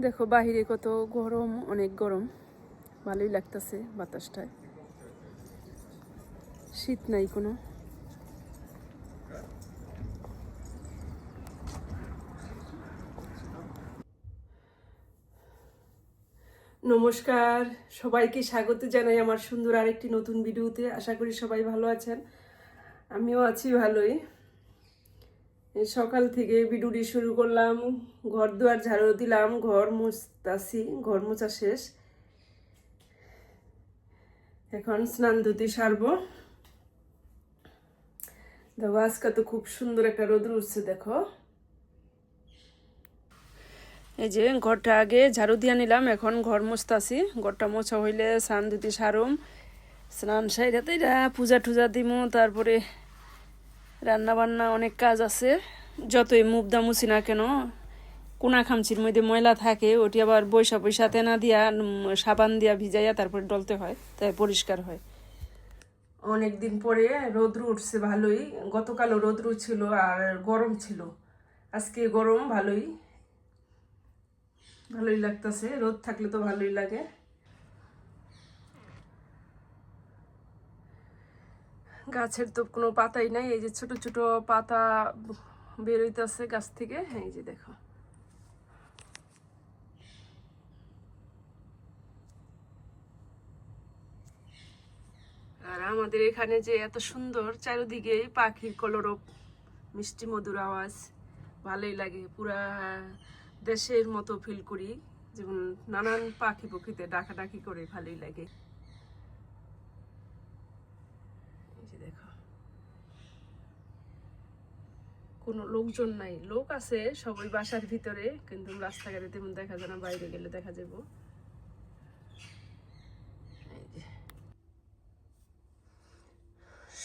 দেখো বাহিরে কত গরম, অনেক গরম, ভালোই লাগতেছে বাতাসটায়, শীত নাই কোনো। নমস্কার, সবাইকে স্বাগত জানাই আমার সুন্দর আরেকটি নতুন ভিডিওতে। আশা করি সবাই ভালো আছেন, আমিও আছি ভালোই। এই সকাল থেকে ভিডিওটি শুরু করলাম, ঘর দুয়ার ঝাড়ু দিলাম, ঘর মুছতাছি, ঘর মোছা শেষ। এখন স্নান ধুতে সারবো। দেখো আজকে তো খুব সুন্দর একটা রোদ উঠছে, দেখো। এই যে ঘরটা আগে ঝাড়ু দিয়ে নিলাম, এখন ঘর মুছতাছি। ঘরটা মোছা হইলে স্নান ধুতে সারুম, স্নান সাইরাতে পূজা টুজা দিমু, তারপরে রান্না বান্না অনেক কাজ আছে। যতই মুবদা মুছি না কেন, কোনা খামচির মধ্যে ময়লা থাকে, ওটি আবার বৈশা বৈশা তেনা দিয়া সাবান দিয়া ভিজাইয়া তারপরে ডলতে হয়, তাই পরিষ্কার হয়। অনেক দিন পরে রোদ্রু উঠছে ভালোই। গতকালও রোদ্রু ছিল আর গরম ছিল, আজকে গরম ভালোই ভালোই লাগতেছে। রোদ থাকলে তো ভালোই লাগে। গাছের তো কোনো পাতাই নাই, এই যে ছোট ছোট পাতা বের হইতেছে গাছ থেকে, এই যে দেখো। আর আমাদের এখানে যে এত সুন্দর চারিদিকে পাখির কলরব, মিষ্টি মধুর আওয়াজ, ভালোই লাগে। পুরা দেশের মতো ফিল করি, যেমন নানান পাখি পক্ষীতে ডাকাডাকি করে, ভালোই লাগে। এই যে দেখো, কোনো লোকজন নাই, লোক আছে সবাই বাসার ভিতরে, কিন্তু রাস্তাঘাটে তেমন দেখা যায় না, বাইরে গেলে দেখা যাবো।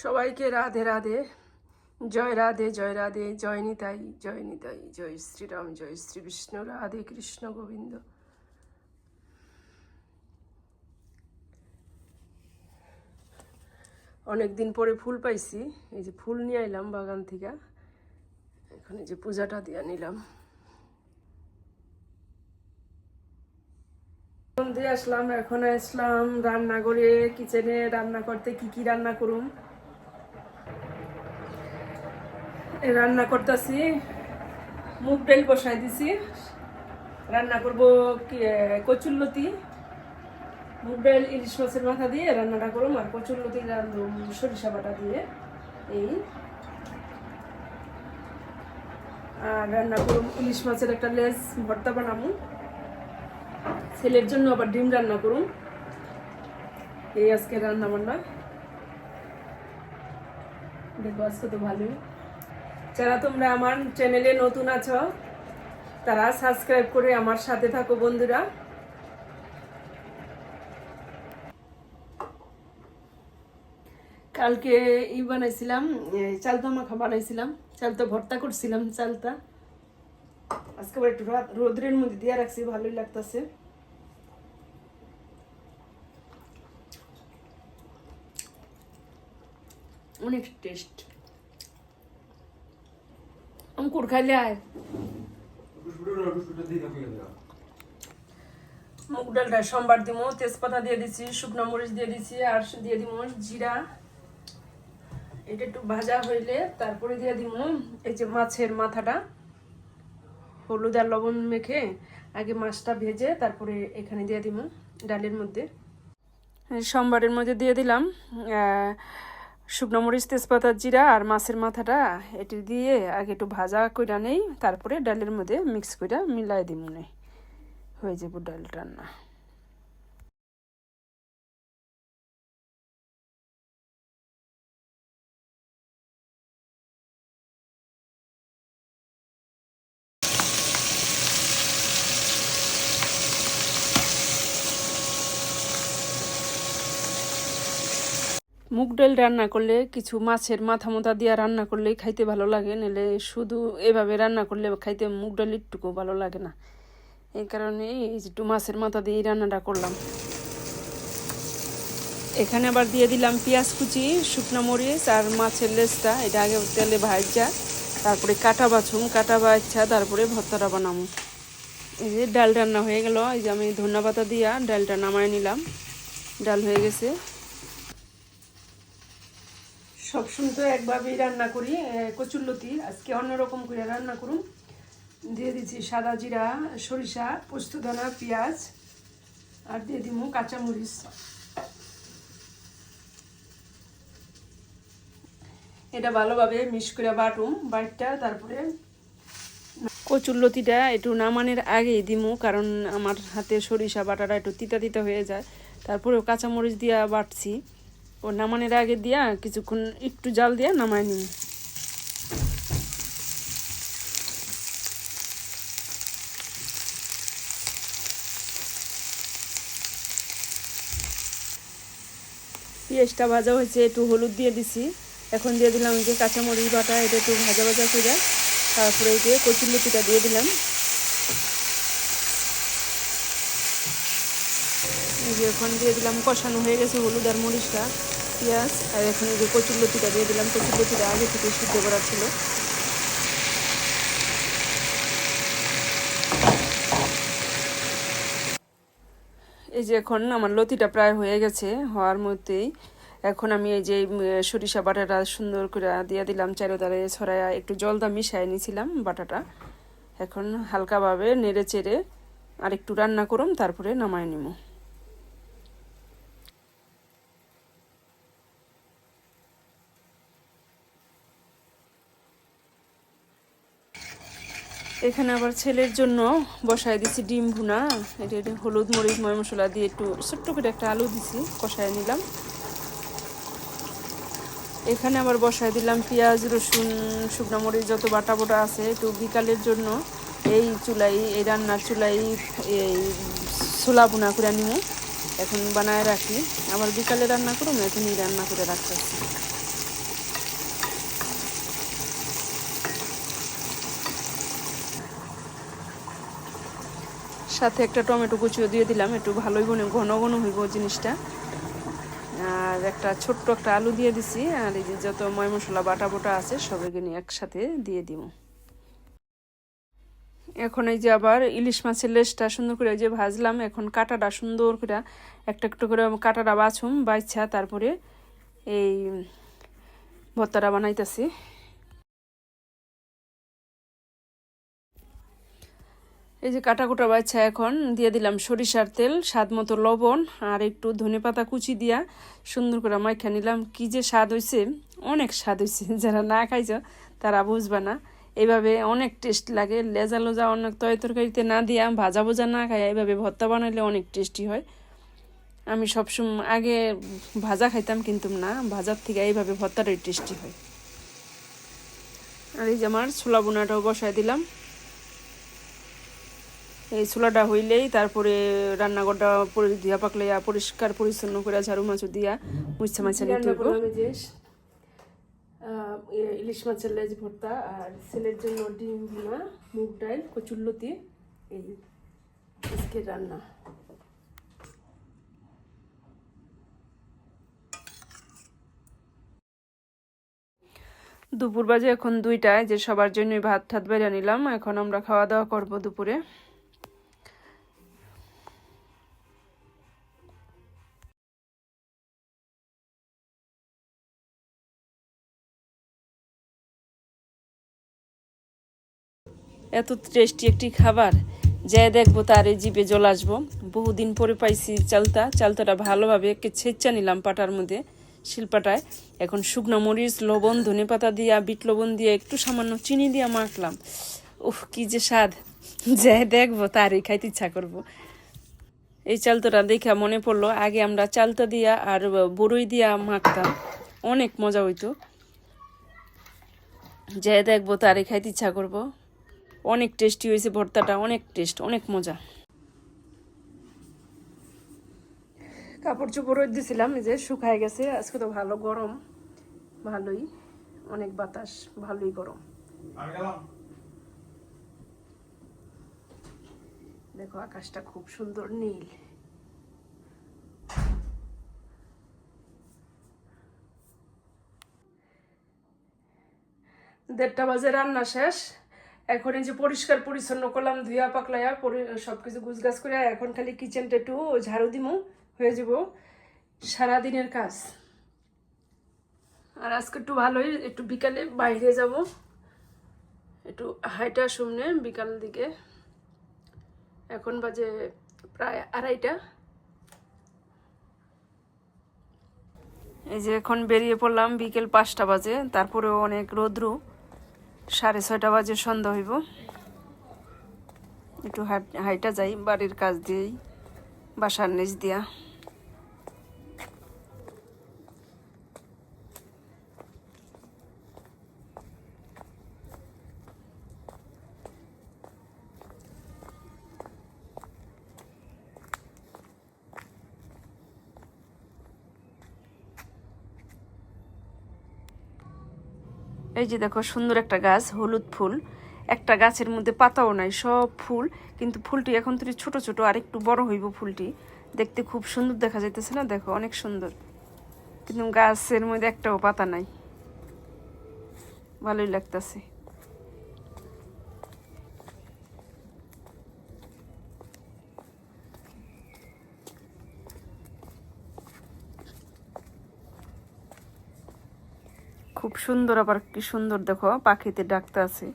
সবাইকে রাধে রাধে, জয় রাধে, জয় রাধে, জয় নিতাই, জয় নিতাই, জয় শ্রীরাম, জয় শ্রী বিষ্ণু, রাধে কৃষ্ণ গোবিন্দ। অনেকদিন পরে ফুল পাইছি, এই যে ফুল নিয়ে আইলাম বাগান থেকে। এখন এই যে পূজাটা দিয়ে নিলাম। দিয়ে আসলাম, এখন আসলাম রান্না করে, কিচেনে রান্না করতে। কি কি রান্না করুম, রান্না করতেছি। মুগ ডাল বসাই দিছি, রান্না করব কচুরলতি। মুগ ডাল ইলিশ মাছের মাথা দিয়ে রান্নাটা করুম, আর কচুরলতি রান্ধুম সরিষা বাটা দিয়ে। এই আর রান্না করুম ইলিশ মাছের একটা লেজ ভর্তা বানাবো, ছেলের জন্য আবার ডিম রান্না করুম। এই আজকে রান্না বান্না। দেখো আজকে তো ভালোই। যারা তোমরা আমার চ্যানেলে নতুন আছো, তারা সাবস্ক্রাইব করে আমার সাথে থাকো বন্ধুরা। কালকে বানাইছিলাম, চালতা মাখা বানাইছিলাম, চালতা ভর্তা করছিলাম। চালতা আজকে একটু রোদ্রের মধ্যে দিয়ে রাখছি, ভালোই লাগতেছে। অনেক টেস্ট। অঙ্কুর খাইলে আয়। মুগ ডালটা সোমবার দিব, তেজপাতা দিয়ে দিচ্ছি, শুকনো মরিচ দিয়ে দিচ্ছি, আর দিয়ে দিব জিরা। এটা একটু ভাজা হইলে তারপরে দিয়ে দিব এই যে মাছের মাথাটা, হলুদ আর লবণ মেখে আগে মাছটা ভেজে তারপরে এখানে দিয়ে দিব ডালের মধ্যে। সোমবারের মধ্যে দিয়ে দিলাম শুকনো মরিচ, তেজপাতা, জিরা আর মাছের মাথাটা। এটি দিয়ে আগে একটু ভাজা কইরা নেই, তারপরে ডালের মধ্যে মিক্স কইরা মিলাই দিব, নেই হয়ে যাব ডাল রান্না। মুগ ডাল রান্না করলে কিছু মাছের মাথা মোথা দিয়ে রান্না করলে খাইতে ভালো লাগে, নাহলে শুধু এভাবে রান্না করলে খাইতে মুগ ডাল একটুকু ভালো লাগে না। এই কারণে একটু মাছের মাথা দিয়ে রান্নাটা করলাম। এখানে আবার দিয়ে দিলাম পেঁয়াজ কুচি, শুকনো মরিচ আর মাছের লেজটা, এটা আগে তেলে ভাজা, তারপরে কাটা বাছুম, কাটা বাচ্চা তারপরে ভর্তাটা বানাবো। এই যে ডাল রান্না হয়ে গেল। এই যে আমি ধনেপাতা দিয়া ডালটা নামায় নিলাম, ডাল হয়ে গেছে। সবসময় তো একভাবেই রান্না করি কচুরলতি, আজকে অন্যরকম করে রান্না করুন। দিয়ে দিচ্ছি সাদা জিরা, সরিষা, পোস্তদানা, পেঁয়াজ, আর দিয়ে দিব কাঁচামরিচ। এটা ভালোভাবে মিক্স করে বাটুম, বাইটটা তারপরে কচুরলতিটা একটু নামানোর আগেই দিমু, কারণ আমার হাতে সরিষা বাটাটা একটু তিতা তিতা হয়ে যায়। তারপরেও কাঁচামরিচ দিয়া বাটছি, ও নামানোর আগে দিয়া কিছুক্ষণ একটু জাল দিয়া নামায় নিই। পেঁয়াজটা ভাজা হয়েছে, একটু হলুদ দিয়ে দিছি। এখন দিয়ে দিলাম যে কাঁচামরিচ বাটা, এটা একটু ভাজা ভাজা করে তারপরে এই যে কচুরলতিটা দিয়ে দিলাম। এই যে এখন দিয়ে দিলাম, কষানো হয়ে গেছে হলুদ আর মরিচটা, পেঁয়াজ, আর এখন এই যে কচুরলতিটা দিয়ে দিলাম। কচুরলতিটা আগে থেকে সিদ্ধ করা ছিল। এই যে এখন আমার লতিটা প্রায় হয়ে গেছে, হওয়ার মধ্যেই এখন আমি এই যে সরিষা বাটাটা সুন্দর করে দিয়ে দিলাম, চারোধারে ছড়াইয়া একটু জলটা মিশাই নিয়েছিলাম বাটাটা। এখন হালকাভাবে নেড়ে চেড়ে আর একটু রান্না করুম, তারপরে নামায় নিব। এখানে আবার ছেলের জন্য বসায় দিছি ডিম ভুনা। এটা হলুদ মরিচ ময় মশলা দিয়ে একটু ছোট্ট করে একটা আলু দিছি, কষায় নিলাম। এখানে আবার বসায় দিলাম পেঁয়াজ, রসুন, শুকনো মরিচ যত বাটা বোটা আছে, একটু বিকালের জন্য এই চুলাই, এই রান্নার চুলাই এই ছোলা ভুনা করে নিব। এখন বানায় রাখি, আবার বিকালে রান্না করুন, এখনই রান্না করে রাখতেছি। সাথে একটা টমেটো কুচিও দিয়ে দিলাম, একটু ভালোই ঘন ঘন হইব জিনিসটা। আর একটা ছোট্ট একটা আলু দিয়ে দিছি, আর এই যে যত ময় মশলা বাটা বোটা আছে সবাইকে নিয়ে একসাথে দিয়ে দিব। এখন এই যে আবার ইলিশ মাছের লেজটা সুন্দর করে যে ভাজলাম, এখন কাটাটা সুন্দর করে একটা একটু করে কাটাটা বাছুম, বাইছা তারপরে এই ভর্তাটা বানাইতেছি। এই যে কাটা কুটা বাচ্চা এখন দিয়ে দিলাম সরিষার তেল, স্বাদ মতো লবণ, আর একটু ধনেপাতা কুচি দিয়া সুন্দর করে মাইখা নিলাম। কি যে স্বাদ হয়েছে, অনেক স্বাদ হয়েছে। যারা না খাইছ তারা বুঝবা না, এইভাবে অনেক টেস্ট লাগে। লেজা লোজা অনেক তরকারিতে না দিয়া, ভাজা ভোজা না খাই, এইভাবে ভর্তা বানাইলে অনেক টেস্টি হয়। আমি সবসময় আগে ভাজা খাইতাম, কিন্তু না, ভাজার থেকে এইভাবে ভর্তাটাই টেস্টি হয়। আর এই যে আমার ছোলা বোনাটাও বসাই দিলাম। এই ছোলাটা হইলেই তারপরে রান্নাঘরটা দিয়া পাকলে পরিষ্কার পরিচ্ছন্ন করে ঝাড়ু মাছু দিয়া মুছা মাছা নিতে হবে। ইলিশ মাছের লেজ ভর্তা, আর ছেলের জন্য ডিম ভুনা, মুগ ডাল, কচুরলতি, এই আজকে রান্না। দুপুর বাজে এখন 2টায়, যে সবার জন্যই ভাত ঠাত বেড়ে নিলাম। এখন আমরা খাওয়া দাওয়া করবো দুপুরে। এত টেস্টি একটি খাবার, যে দেখবো তার এই জিভে জল আসবো। বহুদিন পরে পাইছি চালতাটা ভালোভাবে ছেঁচা নিলাম পাটার মধ্যে, শিলপাটায়। এখন শুকনো মরিচ, লবণ, ধনেপাতা দিয়া, বিট লবণ দিয়ে, একটু সামান্য চিনি দিয়া মাখলাম। উফ, কি যে স্বাদ, যে দেখবো তারই খাইতে ইচ্ছা করবো। এই চালতাটা দেখা মনে পড়লো, আগে আমরা চালতা দিয়া আর বড়ই দিয়া মাখতাম, অনেক মজা হইতো। যে দেখবো তারই খাইতে ইচ্ছা করবো। অনেক টেস্টি হয়েছে ভর্তাটা, অনেক টেস্ট, অনেক মজা। কাপড় চোপড় রোদ দিয়েছিলাম, এই যে শুকায় গেছে। আজকে তো ভালো গরম, ভালোই, অনেক বাতাস, ভালোই গরম। দেখো আকাশটা খুব সুন্দর নীল। 1:30 বাজে রান্না শেষ। এখন এই যে পরিষ্কার পরিচ্ছন্ন করলাম, ধুয়া পাকলাইয়া সবকিছু গুছগাছ করে এখন খালি কিচেনটা একটু ঝাড়ু দিমু, হয়ে যাব সারাদিনের কাজ। আর আজকে একটু ভালোই, একটু বিকালে বাইরে যাব, একটু হাইটা শুনে বিকাল দিকে। এখন বাজে প্রায় 2:30। এই যে এখন বেরিয়ে পড়লাম, বিকেল 5টা বাজে, তারপরেও অনেক রৌদ্র। 6:30 বাজে সন্ধ্যা হইব। একটু হাইটা যাই বাড়ির কাজ দিয়েই, বাসার নিচ দিয়া। এই যে দেখো সুন্দর একটা গাছ, হলুদ ফুল। একটা গাছের মধ্যে পাতাও নাই, সব ফুল। কিন্তু ফুলটি এখন তো ছোট ছোট, আর একটু বড় হইব ফুলটি। দেখতে খুব সুন্দর দেখা যাইতেছে না, দেখো অনেক সুন্দর। কিন্তু গাছের মধ্যে একটাও পাতা নাই, ভালোই লাগতেছে। খুব সুন্দর, আবার কি সুন্দর দেখো পাখিতে ডাকতে আছে।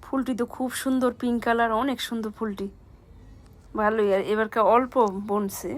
ফুলটি তো খুব সুন্দর, পিঙ্ক কালার, অনেক সুন্দর ফুলটি, ভালোই। আর এবারকার অল্প বনছে।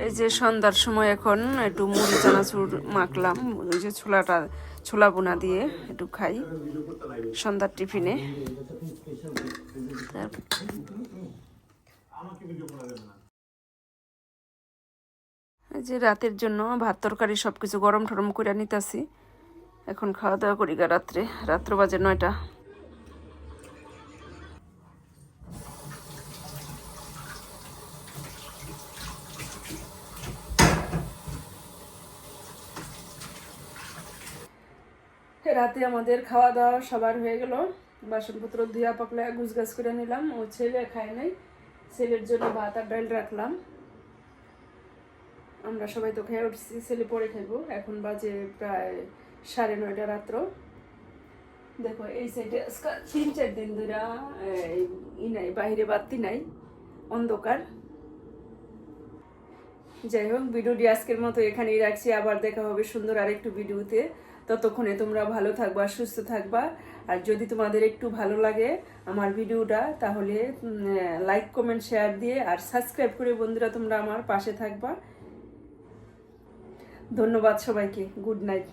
এই যে সন্ধ্যার সময় এখন একটু মুড়ি চানাচুর মাখলাম, ওই যে ছোলা বোনা দিয়ে একটু খাই সন্ধ্যার টিফিনে। এই যে রাতের জন্য ভাত তরকারি সবকিছু গরম টরম করে নিতেছি, এখন খাওয়া দাওয়া করি গা রাত্রে। রাত্র বাজে 9টা। রাতে আমাদের খাওয়া দাওয়া সবার হয়ে গেল, বাসনপত্র ধুয়া পাকলা গুছগাছ করে নিলাম। ও ছেলে খায় নাই, ছেলের জন্য ভাত আর ডাল রাখলাম। আমরা সবাই তো খেয়ে উঠছি, ছেলে পরে খাইবো। এখন বাজে প্রায় 9:30 রাত্র। দেখো এই সাইডে 3-4 দিন ধরে নাই, বাইরে বাতি নাই, অন্ধকার। যাই হোক, ভিডিওটি আজকের মতো এখানেই রাখছি। আবার দেখা হবে সুন্দর আরেকটু ভিডিওতে। ততক্ষণে তোমরা ভালো থাকবা, সুস্থ থাকবা। আর যদি তোমাদের একটু ভালো লাগে আমার ভিডিওটা, তাহলে লাইক কমেন্ট শেয়ার দিয়ে আর সাবস্ক্রাইব করে বন্ধুরা তোমরা আমার পাশে থাকবা। ধন্যবাদ সবাইকে, গুড নাইট।